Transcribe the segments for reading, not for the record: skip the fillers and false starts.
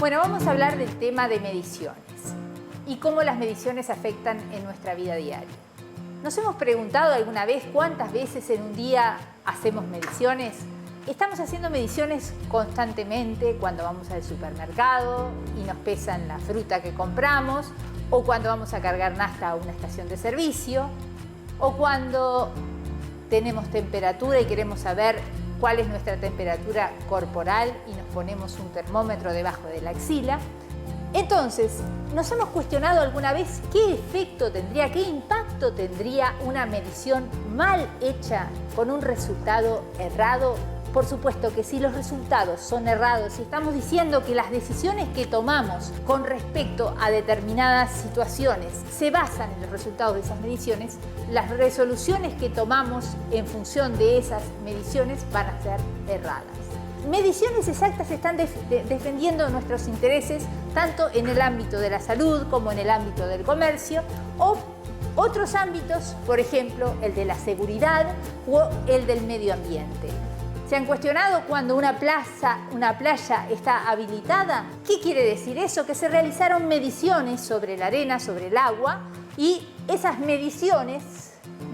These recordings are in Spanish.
Bueno, vamos a hablar del tema de mediciones y cómo las mediciones afectan en nuestra vida diaria. ¿Nos hemos preguntado alguna vez cuántas veces en un día hacemos mediciones? Estamos haciendo mediciones constantemente cuando vamos al supermercado y nos pesan la fruta que compramos, o cuando vamos a cargar nafta a una estación de servicio, o cuando tenemos temperatura y queremos saber cuál es nuestra temperatura corporal y nos ponemos un termómetro debajo de la axila. Entonces, ¿nos hemos cuestionado alguna vez qué efecto tendría, qué impacto tendría una medición mal hecha con un resultado errado? Por supuesto que si los resultados son errados y estamos diciendo que las decisiones que tomamos con respecto a determinadas situaciones se basan en los resultados de esas mediciones, las resoluciones que tomamos en función de esas mediciones van a ser erradas. Mediciones exactas están defendiendo nuestros intereses tanto en el ámbito de la salud como en el ámbito del comercio o otros ámbitos, por ejemplo, el de la seguridad o el del medio ambiente. ¿Se han cuestionado cuando una playa está habilitada? ¿Qué quiere decir eso? Que se realizaron mediciones sobre la arena, sobre el agua, y esas mediciones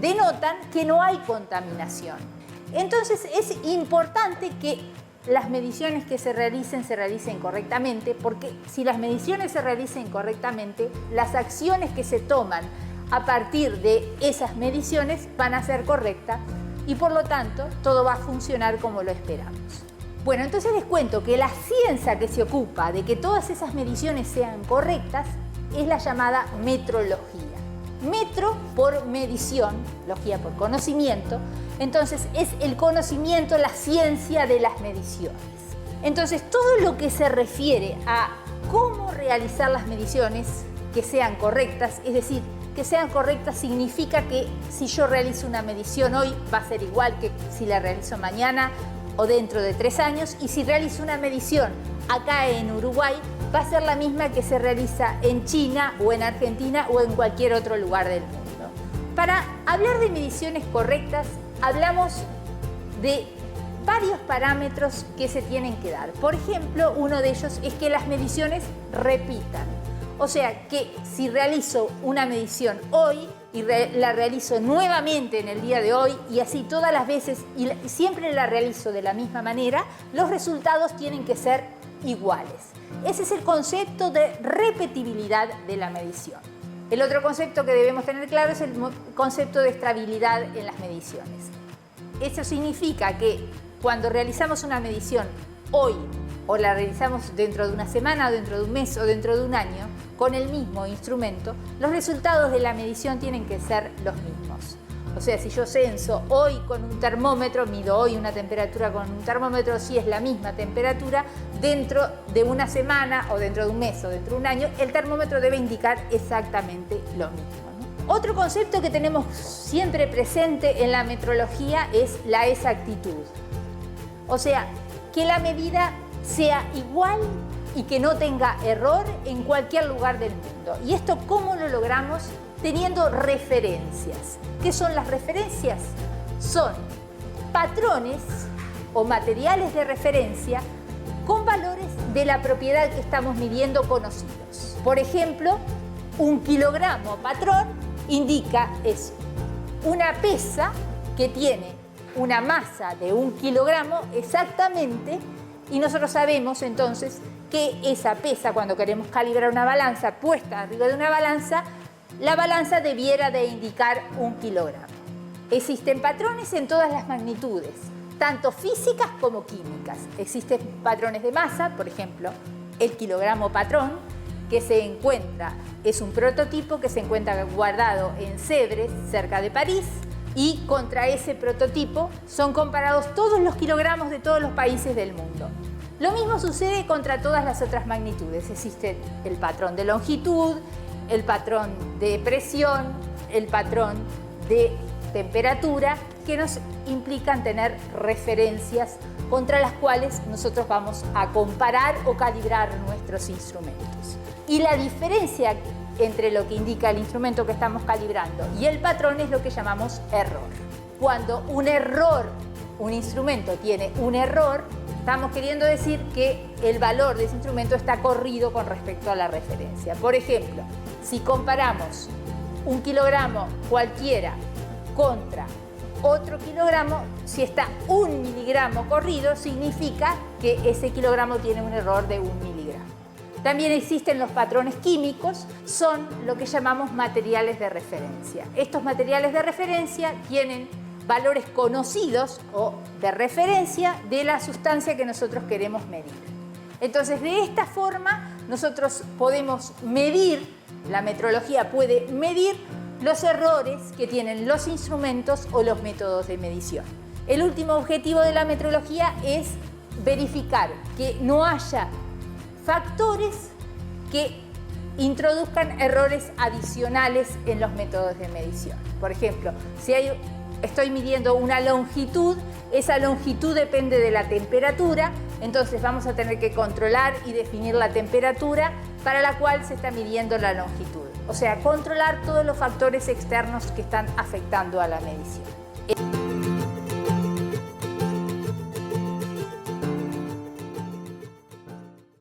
denotan que no hay contaminación. Entonces es importante que las mediciones que se realicen correctamente, porque si las mediciones se realicen correctamente, las acciones que se toman a partir de esas mediciones van a ser correctas y por lo tanto todo va a funcionar como lo esperamos. Bueno, entonces les cuento que la ciencia que se ocupa de que todas esas mediciones sean correctas es la llamada metrología. Metro por medición, logía por conocimiento, entonces es el conocimiento, la ciencia de las mediciones. Entonces todo lo que se refiere a cómo realizar las mediciones que sean correctas, es decir, que sean correctas significa que si yo realizo una medición hoy va a ser igual que si la realizo mañana o dentro de 3 años, y si realizo una medición acá en Uruguay va a ser la misma que se realiza en China o en Argentina o en cualquier otro lugar del mundo. Para hablar de mediciones correctas hablamos de varios parámetros que se tienen que dar. Por ejemplo, uno de ellos es que las mediciones repitan. O sea, que si realizo una medición hoy y la realizo nuevamente en el día de hoy y así todas las veces y siempre la realizo de la misma manera, los resultados tienen que ser iguales. Ese es el concepto de repetibilidad de la medición. El otro concepto que debemos tener claro es el concepto de estabilidad en las mediciones. Eso significa que cuando realizamos una medición hoy o la realizamos dentro de una semana, o dentro de un mes o dentro de un año, con el mismo instrumento, los resultados de la medición tienen que ser los mismos. O sea, si yo censo hoy con un termómetro, mido hoy una temperatura con un termómetro, si es la misma temperatura, dentro de una semana o dentro de un mes o dentro de un año, el termómetro debe indicar exactamente lo mismo, ¿no? Otro concepto que tenemos siempre presente en la metrología es la exactitud. O sea, que la medida sea igual y que no tenga error en cualquier lugar del mundo. ¿Y esto cómo lo logramos? Teniendo referencias. ¿Qué son las referencias? Son patrones o materiales de referencia con valores de la propiedad que estamos midiendo conocidos. Por ejemplo, 1 kilogramo patrón indica es una pesa que tiene una masa de 1 kilogramo exactamente, y nosotros sabemos entonces que esa pesa, cuando queremos calibrar una balanza puesta arriba de una balanza, la balanza debiera de indicar 1 kilogramo. Existen patrones en todas las magnitudes, tanto físicas como químicas. Existen patrones de masa, por ejemplo, el kilogramo patrón, que se encuentra, es un prototipo que se encuentra guardado en Sèvres, cerca de París, y contra ese prototipo son comparados todos los kilogramos de todos los países del mundo. Lo mismo sucede contra todas las otras magnitudes. Existe el patrón de longitud, el patrón de presión, el patrón de temperatura, que nos implican tener referencias contra las cuales nosotros vamos a comparar o calibrar nuestros instrumentos. Y la diferencia entre lo que indica el instrumento que estamos calibrando y el patrón es lo que llamamos error. Cuando un instrumento tiene un error, Estamos queriendo decir que el valor de ese instrumento está corrido con respecto a la referencia. Por ejemplo, si comparamos un kilogramo cualquiera contra otro kilogramo, si está 1 miligramo corrido, significa que ese kilogramo tiene un error de 1 miligramo. También existen los patrones químicos, son lo que llamamos materiales de referencia. Estos materiales de referencia tienen valores conocidos o de referencia de la sustancia que nosotros queremos medir. Entonces, de esta forma, nosotros podemos medir, la metrología puede medir los errores que tienen los instrumentos o los métodos de medición. El último objetivo de la metrología es verificar que no haya factores que introduzcan errores adicionales en los métodos de medición. Por ejemplo, si estoy midiendo una longitud, esa longitud depende de la temperatura, entonces vamos a tener que controlar y definir la temperatura para la cual se está midiendo la longitud. O sea, controlar todos los factores externos que están afectando a la medición.